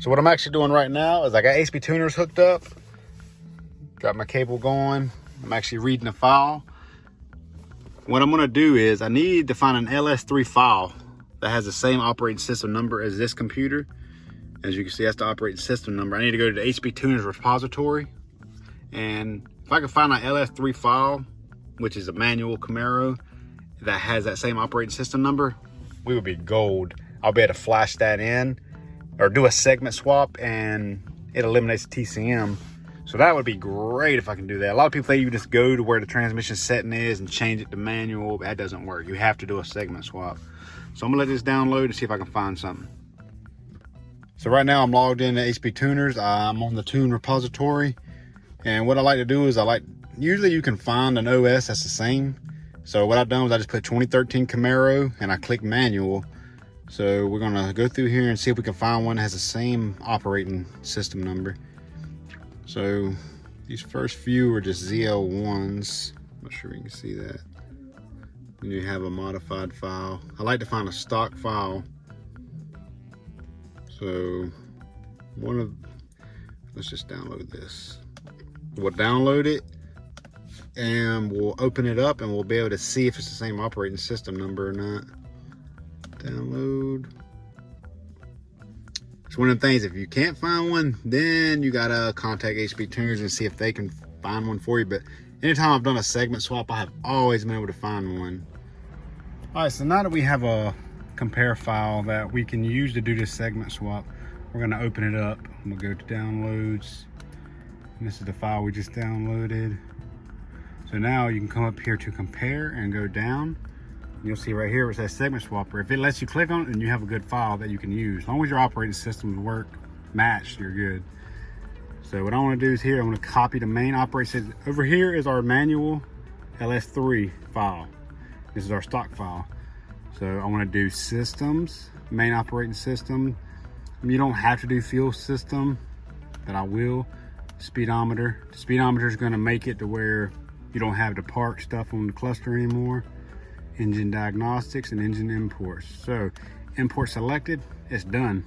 So what I'm actually doing right now is I got HP tuners hooked up, got my cable going. I'm actually reading the file. What I'm gonna do is I need to find an LS3 file that has the same operating system number as this computer. As you can see, that's the operating system number. I need to go to the HP tuners repository. And if I can find an LS3 file, which is a manual Camaro, that has that same operating system number, we would be gold. I'll be able to flash that in or do a segment swap and it eliminates the TCM. So that would be great if I can do that. A lot of people think you just go to where the transmission setting is and change it to manual. That doesn't work. You have to do a segment swap. So I'm gonna let this download and see if I can find something. So right now I'm logged into HP Tuners. I'm on the tune repository. And what I like to do is usually you can find an OS that's the same. So what I've done is I just put 2013 Camaro and I click manual. So we're gonna go through here and see if we can find one that has the same operating system number. So these first few are just ZL1s. I'm not sure you can see that. Then you have a modified file. I like to find a stock file. So let's just download this. We'll download it and we'll open it up and we'll be able to see if it's the same operating system number or not. Download. It's one of the things, if you can't find one, then you gotta contact HP Tuners and see if they can find one for you. But anytime I've done a segment swap, I have always been able to find one. All right, so now that we have a compare file that we can use to do this segment swap, we're gonna open it up. I'm gonna go to downloads. And this is the file we just downloaded. So now you can come up here to compare and go down. You'll see right here where it says segment swapper. If it lets you click on it, then you have a good file that you can use. As long as your operating systems work matched, you're good. So what I want to do is here, I'm going to copy the main operating system. Over here is our manual LS3 file. This is our stock file. So I want to do systems, main operating system. You don't have to do fuel system, but I will. Speedometer. The speedometer is going to make it to where you don't have to park stuff on the cluster anymore. Engine diagnostics and engine imports. So import selected, it's done.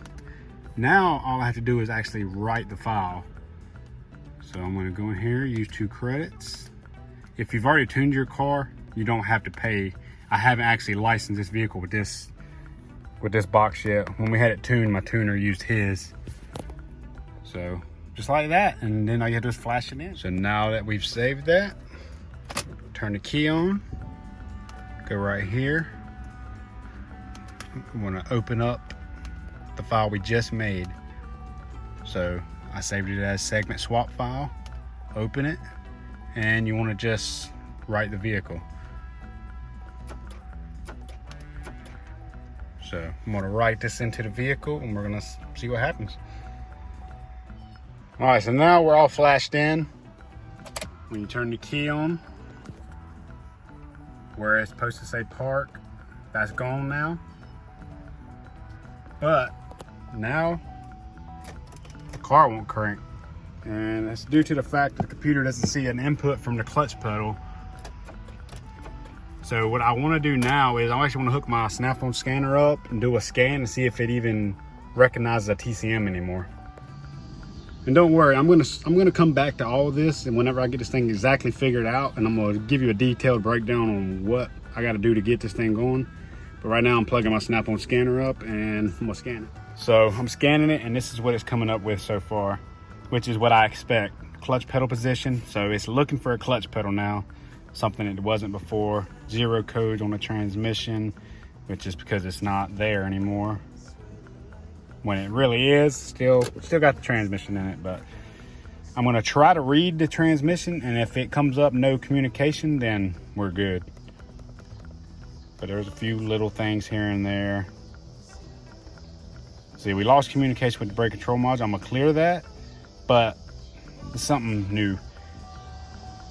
Now all I have to do is actually write the file. So I'm going to go in here, use 2 credits. If you've already tuned your car, you don't have to pay. I haven't actually licensed this vehicle with this box yet. When we had it tuned, my tuner used his. So just like that, and then all you have to do is flash it in. So now that we've saved that, turn the key on. Go right here. I want to open up the file we just made. So I saved it as segment swap file. Open it, and you want to just write the vehicle. So I'm going to write this into the vehicle, and we're going to see what happens. All right, so now we're all flashed in. When you turn the key on, where it's supposed to say park, that's gone now. But now the car won't crank, and it's due to the fact that the computer doesn't see an input from the clutch pedal. So what I want to do now is I actually want to hook my Snap-on scanner up and do a scan to see if it even recognizes a TCM anymore. And don't worry, I'm gonna come back to all of this, and whenever I get this thing exactly figured out, and I'm gonna give you a detailed breakdown on what I gotta do to get this thing going. But right now I'm plugging my Snap-on scanner up and I'm gonna scan it. So I'm scanning it, and this is what it's coming up with so far, which is what I expect. Clutch pedal position, so it's looking for a clutch pedal now, something it wasn't before. 0 codes on the transmission, which is because it's not there anymore. When it really is, still got the transmission in it. But I'm gonna try to read the transmission, and if it comes up no communication, then we're good. But there's a few little things here and there. See, we lost communication with the brake control module. I'm gonna clear that, but it's something new.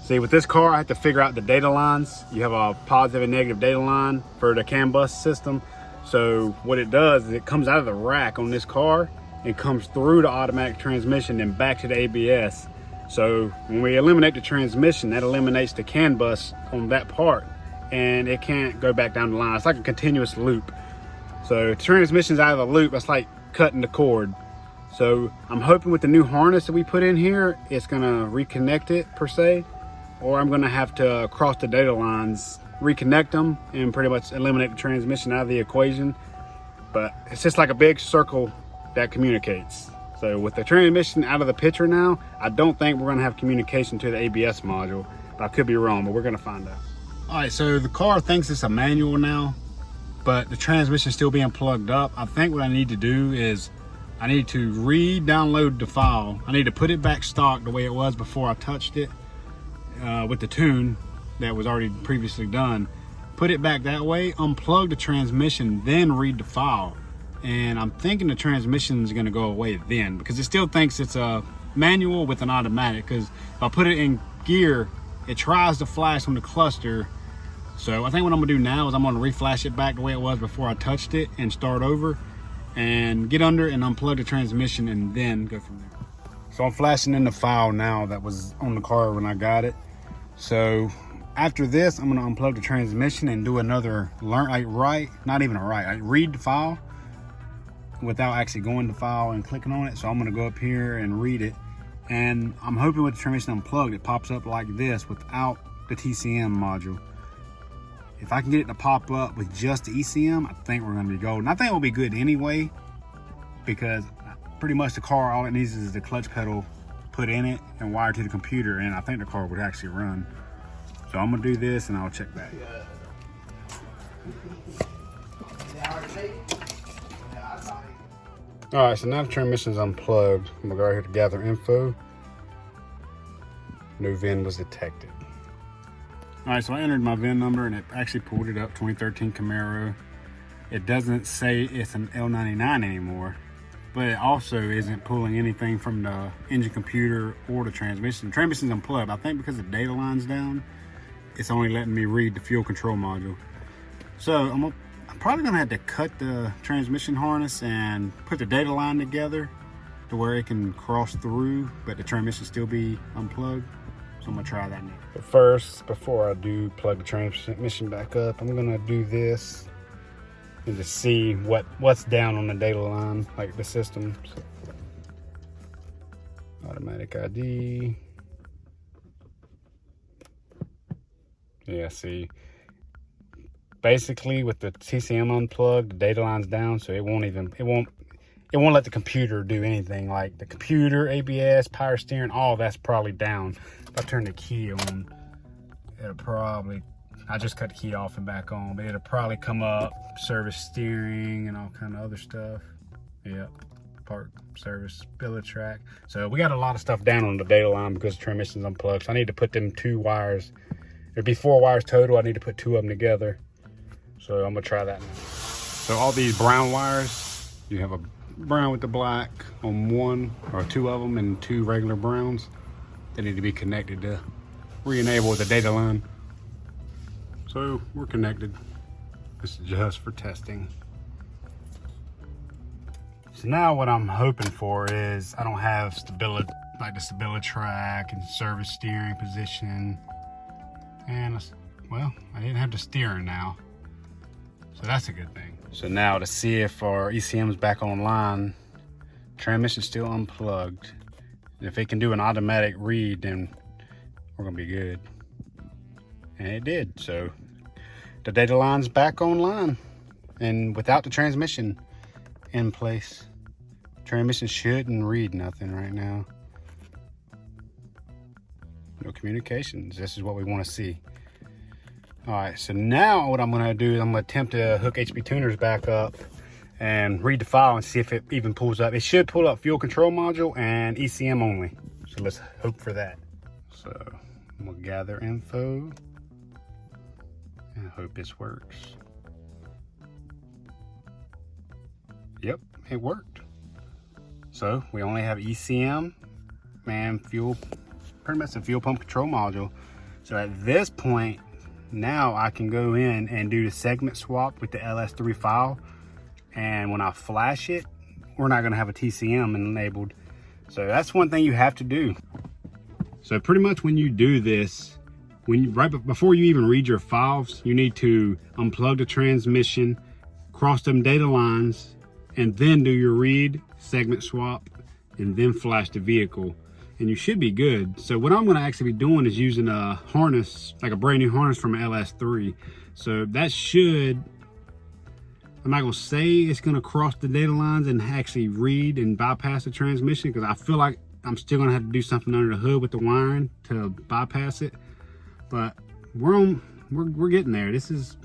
See, with this car, I have to figure out the data lines. You have a positive and negative data line for the CAN bus system. So what it does is it comes out of the rack on this car and comes through the automatic transmission and back to the ABS. So when we eliminate the transmission, that eliminates the CAN bus on that part, and it can't go back down the line. It's like a continuous loop. So if the transmission's out of the loop, that's like cutting the cord. So I'm hoping with the new harness that we put in here, it's gonna reconnect it per se, or I'm gonna have to cross the data lines, reconnect them, and pretty much eliminate the transmission out of the equation. But it's just like a big circle that communicates. So with the transmission out of the picture now, I don't think we're gonna have communication to the ABS module, but I could be wrong, but we're gonna find out. All right, so the car thinks it's a manual now, but the transmission is still being plugged up. I think what I need to do is I need to re-download the file. I need to put it back stock the way it was before I touched it with the tune that was already previously done. Put it back that way, unplug the transmission, then read the file. And I'm thinking the transmission is gonna go away then, because it still thinks it's a manual with an automatic, because if I put it in gear, it tries to flash on the cluster. So I think what I'm gonna do now is I'm gonna reflash it back the way it was before I touched it and start over and get under and unplug the transmission and then go from there. So I'm flashing in the file now that was on the car when I got it. So after this, I'm gonna unplug the transmission and do another read the file without actually going to file and clicking on it. So I'm gonna go up here and read it. And I'm hoping with the transmission unplugged, it pops up like this without the TCM module. If I can get it to pop up with just the ECM, I think we're gonna be golden. I think it will be good anyway, because pretty much the car, all it needs is the clutch pedal put in it and wired to the computer, and I think the car would actually run. So I'm gonna do this and I'll check back. All right, so now the transmission's unplugged. I'm gonna go right here to gather info. No VIN was detected. All right, so I entered my VIN number and it actually pulled it up, 2013 Camaro. It doesn't say it's an L99 anymore, but it also isn't pulling anything from the engine computer or the transmission. The transmission's unplugged. I think because the data line's down, it's only letting me read the fuel control module. So I'm probably gonna have to cut the transmission harness and put the data line together to where it can cross through, but the transmission still be unplugged. So I'm gonna try that now. But first, before I do plug the transmission back up, I'm gonna do this and just see what's down on the data line, like the system. So, automatic ID. Yeah, see. Basically, with the TCM unplugged, the data line's down, so it won't let the computer do anything. Like the computer, ABS, power steering, all that's probably down. If I turn the key on, it'll probably, I just cut the key off and back on, but it'll probably come up, service steering and all kind of other stuff. Yep, park, service, billet track. So we got a lot of stuff down on the data line because the transmission's unplugged. So I need to put them 2 wires. There'd be 4 wires total. I need to put 2 of them together. So I'm gonna try that now. So all these brown wires, you have a brown with the black on 1 or 2 of them and 2 regular browns. They need to be connected to re-enable the data line. So we're connected. This is just for testing. So now what I'm hoping for is I don't have stability, like the stability track and service steering position. And well, I didn't have the steering now. So that's a good thing. So now to see if our ECM is back online, transmission's still unplugged. If it can do an automatic read, then we're gonna be good. And it did, so the data line's back online. And without the transmission in place, transmission shouldn't read nothing right now. No communications, this is what we wanna see. All right, so now what I'm gonna do is I'm gonna attempt to hook HP tuners back up and read the file and see if it even pulls up. It should pull up fuel control module and ECM only. So let's hope for that. So I'm gonna gather info and hope this works. Yep, it worked. So we only have ECM and fuel, pretty much the fuel pump control module. So at this point, now I can go in and do the segment swap with the LS3 file. And when I flash it, we're not gonna have a TCM enabled. So that's one thing you have to do. So pretty much when you do this, right before you even read your files, you need to unplug the transmission, cross them data lines, and then do your read, segment swap, and then flash the vehicle, and you should be good. So what I'm going to actually be doing is using a harness, like a brand new harness from LS3. So that should, I'm not going to say it's going to cross the data lines and actually read and bypass the transmission, because I feel like I'm still going to have to do something under the hood with the wiring to bypass it. But we're getting there. This has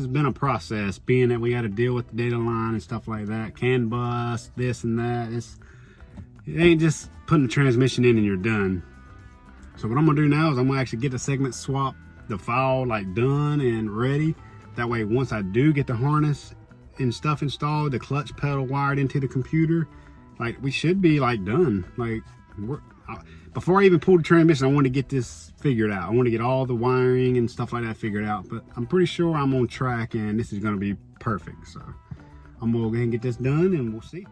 been a process, being that we got to deal with the data line and stuff like that, CAN bus, this and that. It ain't just putting the transmission in and you're done. So what I'm gonna do now is I'm gonna actually get the segment swap, the file like done and ready. That way, once I do get the harness and stuff installed, the clutch pedal wired into the computer, like we should be like done. Like before I even pull the transmission, I want to get this figured out. I want to get all the wiring and stuff like that figured out, but I'm pretty sure I'm on track and this is gonna be perfect. So I'm gonna go ahead and get this done and we'll see.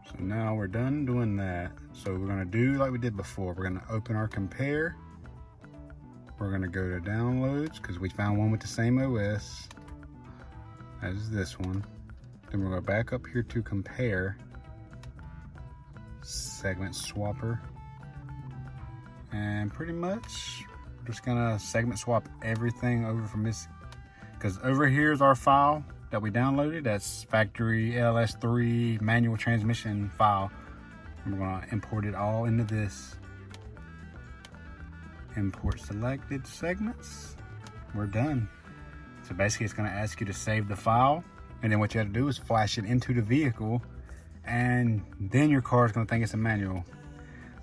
So now we're done doing that. So we're gonna do like we did before. We're gonna open our compare. We're gonna go to downloads because we found one with the same OS as this one. Then we're gonna back up here to compare, segment swapper, and pretty much we're just gonna segment swap everything over from this, because over here is our file that we downloaded. That's factory LS3 manual transmission file. And we're gonna import it all into this. Import selected segments. We're done. So basically it's gonna ask you to save the file, and then what you have to do is flash it into the vehicle, and then your car is gonna think it's a manual.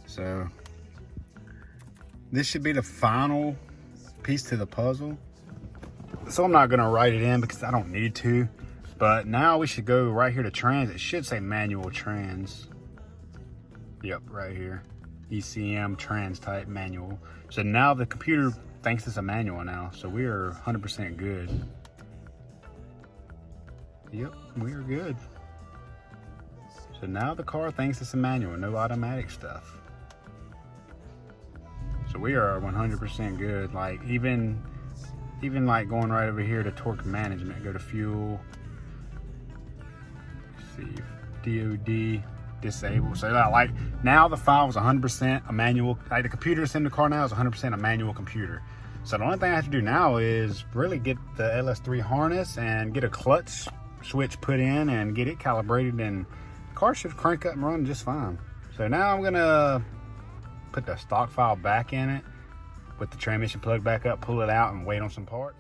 So this should be the final piece to the puzzle. So I'm not gonna write it in because I don't need to, but now we should go right here to trans. It should say manual trans. Yep, right here. ECM trans type manual. So now the computer thinks it's a manual now. So we are 100% good. Yep, we are good. So now the car thinks it's a manual, no automatic stuff. So we are 100% good. Like even like going right over here to torque management, go to fuel, let's see, DOD, disable. So that, like now the file is 100% a manual, like the computer that's in the car now is 100% a manual computer. So the only thing I have to do now is really get the LS3 harness and get a clutch switch put in and get it calibrated, and the car should crank up and run just fine. So now I'm gonna put the stock file back in it with the transmission plug back up, pull it out, and wait on some parts.